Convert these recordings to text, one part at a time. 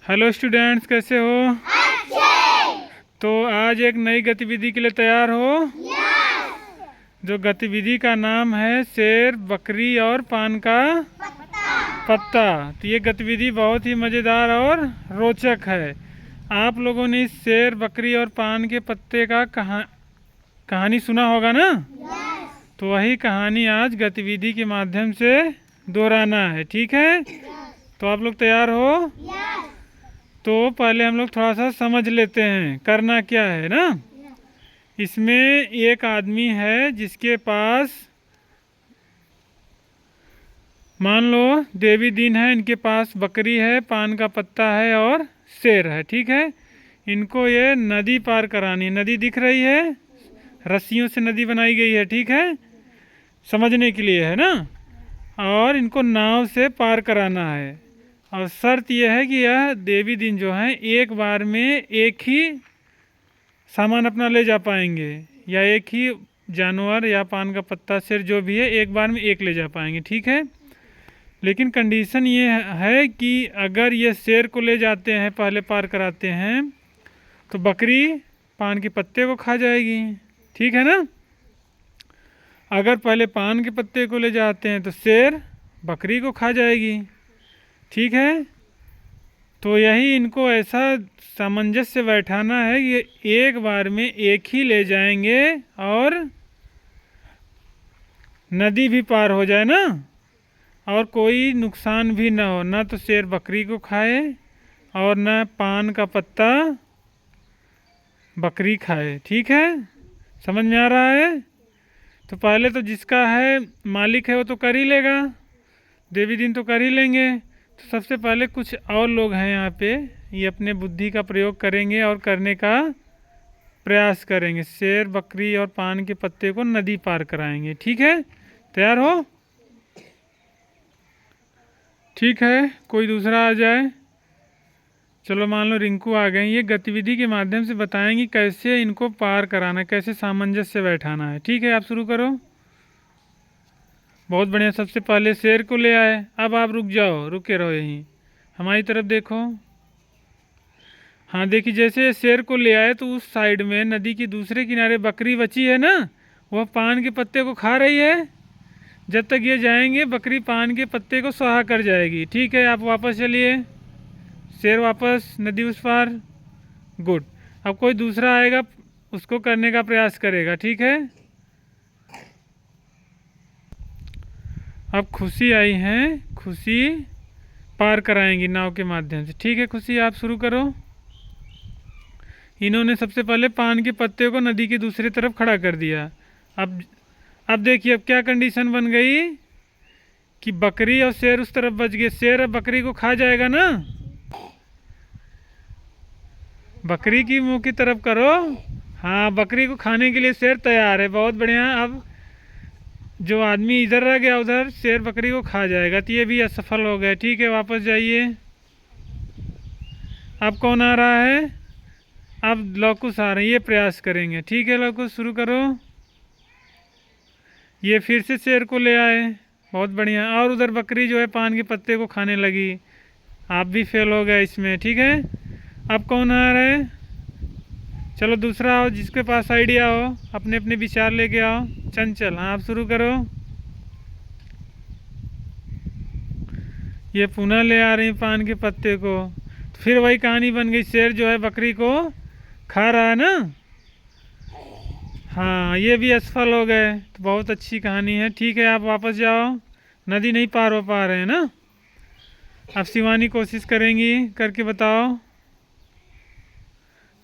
Hello students, कैसे हो? तो आज एक नई गतिविधि के लिए तैयार हो? जो गतिविधि का नाम है शेर, बकरी और पान का पत्ता। तो ये गतिविधि बहुत ही मज़ेदार और रोचक है। आप लोगों ने इस शेर, बकरी और पान के पत्ते का कहानी सुना होगा ना? तो वही कहानी आज गतिविधि के माध्यम से दोहराना है, ठीक है? तो आप लोग तैयार हो? तो पहले हम लोग थोड़ा सा समझ लेते हैं करना क्या है ना। इसमें एक आदमी है जिसके पास, मान लो देवी दिन है, इनके पास बकरी है, पान का पत्ता है और शेर है, ठीक है? इनको ये नदी पार करानी है। नदी दिख रही है, रस्सियों से नदी बनाई गई है, ठीक है? समझने के लिए है ना। और इनको नाव से पार कराना है। और शर्त यह है कि यह देवी दिन जो है एक बार में एक ही सामान अपना ले जा पाएंगे, या एक ही जानवर या पान का पत्ता, शेर जो भी है, एक बार में एक ले जा पाएंगे, ठीक है? लेकिन कंडीशन ये है कि अगर ये शेर को ले जाते हैं, पहले पार कराते हैं, तो बकरी पान के पत्ते को खा जाएगी, ठीक है ना? अगर पहले पान के पत्ते को ले जाते हैं तो शेर बकरी को खा जाएगी, ठीक है? तो यही इनको ऐसा सामंजस्य बैठाना है कि एक बार में एक ही ले जाएंगे और नदी भी पार हो जाए ना, और कोई नुकसान भी ना हो, ना तो शेर बकरी को खाए और ना पान का पत्ता बकरी खाए, ठीक है? समझ में आ रहा है? तो पहले तो जिसका है मालिक है वो तो कर ही लेगा, देवी दिन तो कर ही लेंगे। तो सबसे पहले कुछ और लोग हैं यहाँ पे, ये अपने बुद्धि का प्रयोग करेंगे और करने का प्रयास करेंगे। शेर, बकरी और पान के पत्ते को नदी पार कराएंगे, ठीक है? तैयार हो? ठीक है, कोई दूसरा आ जाए। चलो मान लो रिंकू आ गए। ये गतिविधि के माध्यम से बताएंगी कैसे इनको पार कराना है, कैसे सामंजस्य बैठाना है, ठीक है? आप शुरू करो। बहुत बढ़िया। सबसे पहले शेर को ले आए। अब आप रुक जाओ, रुके रहो यहीं, हमारी तरफ देखो। हाँ देखिए, जैसे शेर को ले आए तो उस साइड में नदी के दूसरे किनारे बकरी बची है ना, वह पान के पत्ते को खा रही है। जब तक ये जाएंगे बकरी पान के पत्ते को स्वाहा कर जाएगी, ठीक है? आप वापस चलिए, शेर वापस नदी उस पार। गुड। अब कोई दूसरा आएगा, उसको करने का प्रयास करेगा, ठीक है? अब खुशी आई हैं, खुशी पार कराएंगी नाव के माध्यम से, ठीक है? खुशी आप शुरू करो। इन्होंने सबसे पहले पान के पत्ते को नदी की दूसरी तरफ खड़ा कर दिया। अब देखिए, अब क्या कंडीशन बन गई कि बकरी और शेर उस तरफ बच गए। शेर अब बकरी को खा जाएगा ना, बकरी की मुंह की तरफ करो। हाँ, बकरी को खाने के लिए शेर तैयार है, बहुत बढ़िया। अब जो आदमी इधर रह गया उधर शेर बकरी को खा जाएगा, तो ये भी असफल हो गए, ठीक है? वापस जाइए। अब कौन आ रहा है? अब लौकुश आ रहे हैं, ये प्रयास करेंगे, ठीक है? लौकुश शुरू करो। ये फिर से शेर को ले आए, बहुत बढ़िया। और उधर बकरी जो है पान के पत्ते को खाने लगी, आप भी फेल हो गए इसमें, ठीक है? अब कौन आ रहा है? चलो दूसरा आओ, जिसके पास आइडिया हो, अपने अपने विचार लेके आओ। चंचल, हाँ आप शुरू करो। ये पुनः ले आ रही पान के पत्ते को, तो फिर वही कहानी बन गई, शेर जो है बकरी को खा रहा है ना। हाँ, ये भी असफल हो गए। तो बहुत अच्छी कहानी है, ठीक है? आप वापस जाओ, नदी नहीं पार हो पा रहे हैं ना। अब शिवानी कोशिश करेंगी, करके बताओ।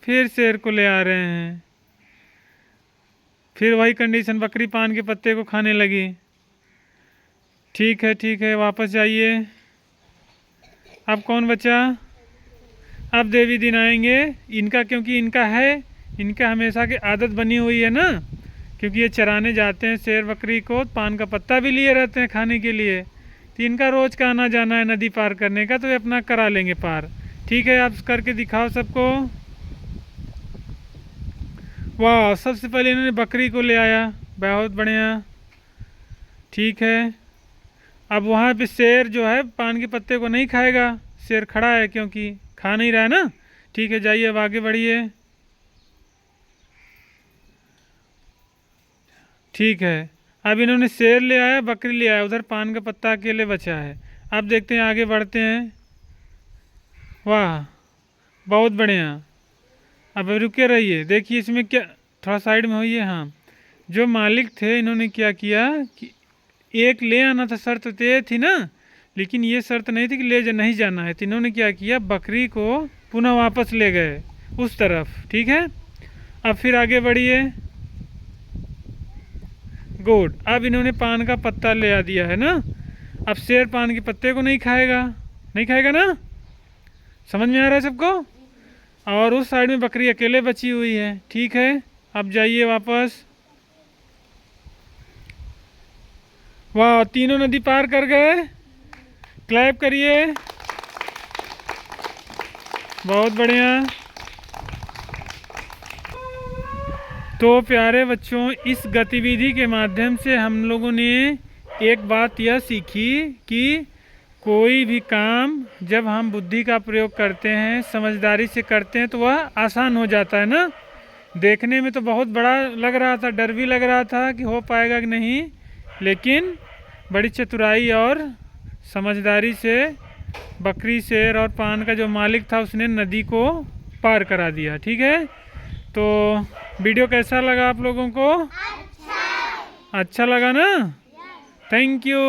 फिर शेर को ले आ रहे हैं, फिर वही कंडीशन, बकरी पान के पत्ते को खाने लगी। ठीक है, ठीक है, वापस जाइए। अब कौन बचा? अब देवी दिन आएंगे इनका, क्योंकि इनका है, इनका हमेशा की आदत बनी हुई है ना, क्योंकि ये चराने जाते हैं शेर बकरी को, पान का पत्ता भी लिए रहते हैं खाने के लिए। तो इनका रोज़ का आना जाना है नदी पार करने का, तो ये अपना करा लेंगे पार, ठीक है? आप करके दिखाओ सबको। वाह, सबसे पहले इन्होंने बकरी को ले आया, बहुत बढ़िया, ठीक है? अब वहाँ पे शेर जो है पान के पत्ते को नहीं खाएगा, शेर खड़ा है क्योंकि खा नहीं रहा है ना। ठीक है, जाइए अब आगे बढ़िए। ठीक है, अब इन्होंने शेर ले आया, बकरी ले आया, उधर पान का पत्ता अकेले बचा है। अब देखते हैं, आगे बढ़ते हैं। वाह, बहुत बढ़िया। अब रुके रहिए, देखिए इसमें क्या, थोड़ा साइड में होइए। हाँ, जो मालिक थे इन्होंने क्या किया कि एक ले आना था, शर्त तो ये थी ना, लेकिन ये शर्त नहीं थी कि नहीं जाना है। तो इन्होंने क्या किया, बकरी को पुनः वापस ले गए उस तरफ। ठीक है, अब फिर आगे बढ़िए। गुड, अब इन्होंने पान का पत्ता ले आ दिया है ना। अब शेर पान के पत्ते को नहीं खाएगा, नहीं खाएगा ना। समझ में आ रहा है सबको। और उस साइड में बकरी अकेले बची हुई है। ठीक है, अब जाइए वापस। वाह, तीनों नदी पार कर गए। क्लैप करिए, बहुत बढ़िया। तो प्यारे बच्चों, इस गतिविधि के माध्यम से हम लोगों ने एक बात यह सीखी कि कोई भी काम जब हम बुद्धि का प्रयोग करते हैं, समझदारी से करते हैं, तो वह आसान हो जाता है ना। देखने में तो बहुत बड़ा लग रहा था, डर भी लग रहा था कि हो पाएगा कि नहीं, लेकिन बड़ी चतुराई और समझदारी से बकरी, शेर और पान का जो मालिक था उसने नदी को पार करा दिया। ठीक है, तो वीडियो कैसा लगा आप लोगों को? अच्छा लगा ना। Thank you.